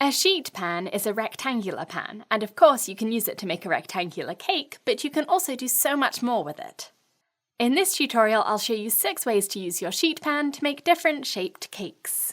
A sheet pan is a rectangular pan, and of course you can use it to make a rectangular cake, but you can also do so much more with it. In this tutorial, I'll show you 6 ways to use your sheet pan to make different shaped cakes.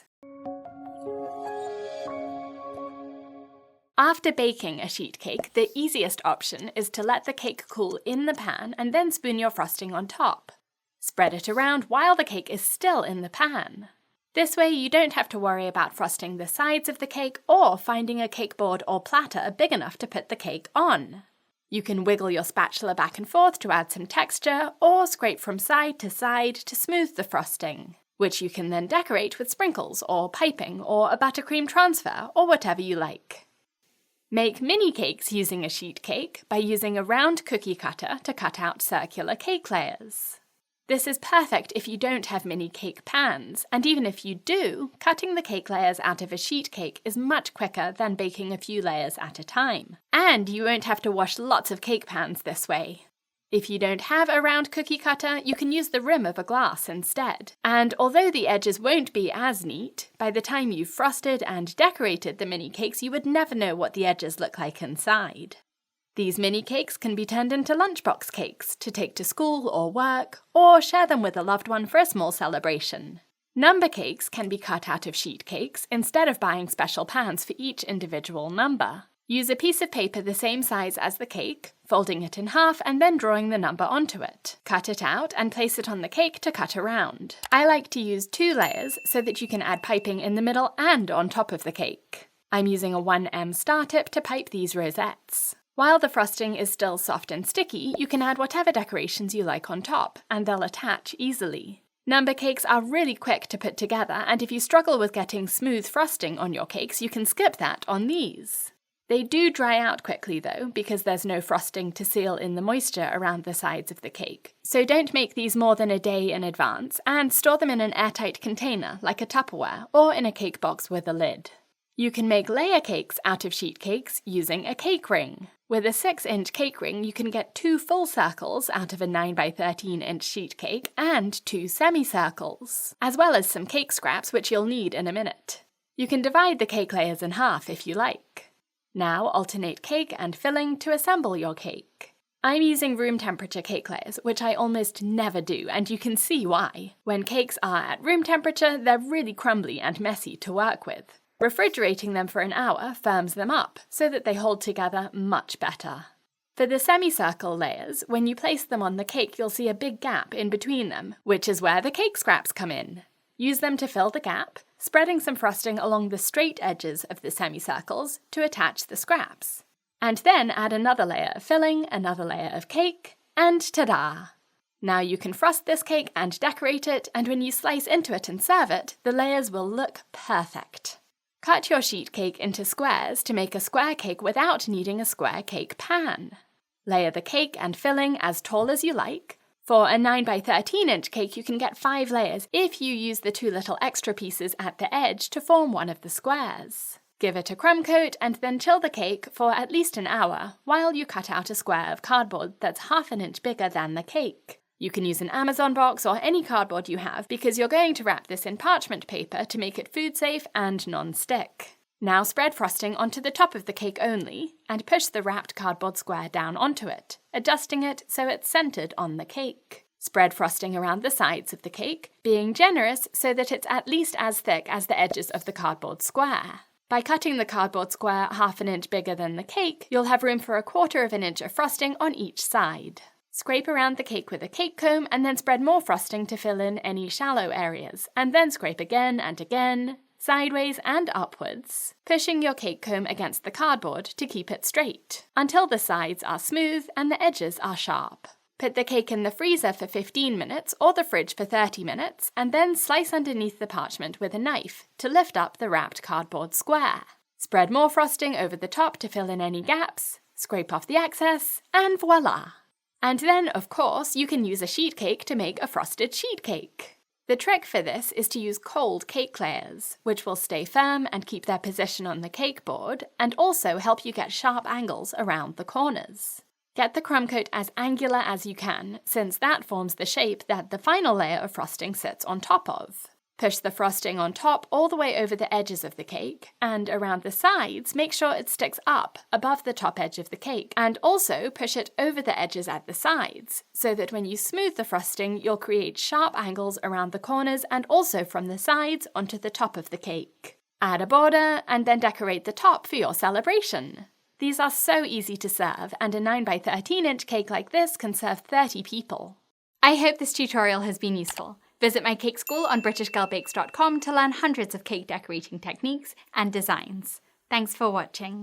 After baking a sheet cake, the easiest option is to let the cake cool in the pan and then spoon your frosting on top. Spread it around while the cake is still in the pan. This way you don't have to worry about frosting the sides of the cake or finding a cake board or platter big enough to put the cake on. You can wiggle your spatula back and forth to add some texture, or scrape from side to smooth the frosting, which you can then decorate with sprinkles or piping or a buttercream transfer or whatever you like. Make mini cakes using a sheet cake by using a round cookie cutter to cut out circular cake layers. This is perfect if you don't have mini cake pans, and even if you do, cutting the cake layers out of a sheet cake is much quicker than baking a few layers at a time. And you won't have to wash lots of cake pans this way. If you don't have a round cookie cutter, you can use the rim of a glass instead. And although the edges won't be as neat, by the time you've frosted and decorated the mini cakes, you would never know what the edges look like inside. These mini cakes can be turned into lunchbox cakes to take to school or work, or share them with a loved one for a small celebration. Number cakes can be cut out of sheet cakes instead of buying special pans for each individual number. Use a piece of paper the same size as the cake, folding it in half and then drawing the number onto it. Cut it out and place it on the cake to cut around. I like to use 2 layers so that you can add piping in the middle and on top of the cake. I'm using a 1M star tip to pipe these rosettes. While the frosting is still soft and sticky, you can add whatever decorations you like on top, and they'll attach easily. Number cakes are really quick to put together, and if you struggle with getting smooth frosting on your cakes, you can skip that on these. They do dry out quickly though, because there's no frosting to seal in the moisture around the sides of the cake. So don't make these more than a day in advance, and store them in an airtight container, like a Tupperware, or in a cake box with a lid. You can make layer cakes out of sheet cakes using a cake ring. With a 6-inch cake ring, you can get 2 full circles out of a 9 by 13-inch sheet cake and 2 semicircles, as well as some cake scraps which you'll need in a minute. You can divide the cake layers in half if you like. Now alternate cake and filling to assemble your cake. I'm using room temperature cake layers, which I almost never do, and you can see why. When cakes are at room temperature, they're really crumbly and messy to work with. Refrigerating them for an hour firms them up, so that they hold together much better. For the semicircle layers, when you place them on the cake, you'll see a big gap in between them, which is where the cake scraps come in. Use them to fill the gap, spreading some frosting along the straight edges of the semicircles to attach the scraps. And then add another layer of filling, another layer of cake, and ta-da! Now you can frost this cake and decorate it, and when you slice into it and serve it, the layers will look perfect. Cut your sheet cake into squares to make a square cake without needing a square cake pan. Layer the cake and filling as tall as you like. For a 9 by 13-inch cake, you can get 5 layers if you use the 2 little extra pieces at the edge to form one of the squares. Give it a crumb coat and then chill the cake for at least an hour while you cut out a square of cardboard that's half an inch bigger than the cake. You can use an Amazon box or any cardboard you have because you're going to wrap this in parchment paper to make it food safe and non-stick. Now spread frosting onto the top of the cake only and push the wrapped cardboard square down onto it, adjusting it so it's centered on the cake. Spread frosting around the sides of the cake, being generous so that it's at least as thick as the edges of the cardboard square. By cutting the cardboard square half an inch bigger than the cake, you'll have room for 1/4 inch of frosting on each side. Scrape around the cake with a cake comb and then spread more frosting to fill in any shallow areas, and then scrape again and again, sideways and upwards, pushing your cake comb against the cardboard to keep it straight, until the sides are smooth and the edges are sharp. Put the cake in the freezer for 15 minutes or the fridge for 30 minutes, and then slice underneath the parchment with a knife to lift up the wrapped cardboard square. Spread more frosting over the top to fill in any gaps, scrape off the excess, and voila! And then, of course, you can use a sheet cake to make a frosted sheet cake. The trick for this is to use cold cake layers, which will stay firm and keep their position on the cake board, and also help you get sharp angles around the corners. Get the crumb coat as angular as you can, since that forms the shape that the final layer of frosting sits on top of. Push the frosting on top all the way over the edges of the cake, and around the sides, make sure it sticks up above the top edge of the cake, and also push it over the edges at the sides, so that when you smooth the frosting, you'll create sharp angles around the corners and also from the sides onto the top of the cake. Add a border, and then decorate the top for your celebration. These are so easy to serve, and a 9 by 13 inch cake like this can serve 30 people. I hope this tutorial has been useful. Visit my cake school on BritishGirlBakes.com to learn hundreds of cake decorating techniques and designs. Thanks for watching.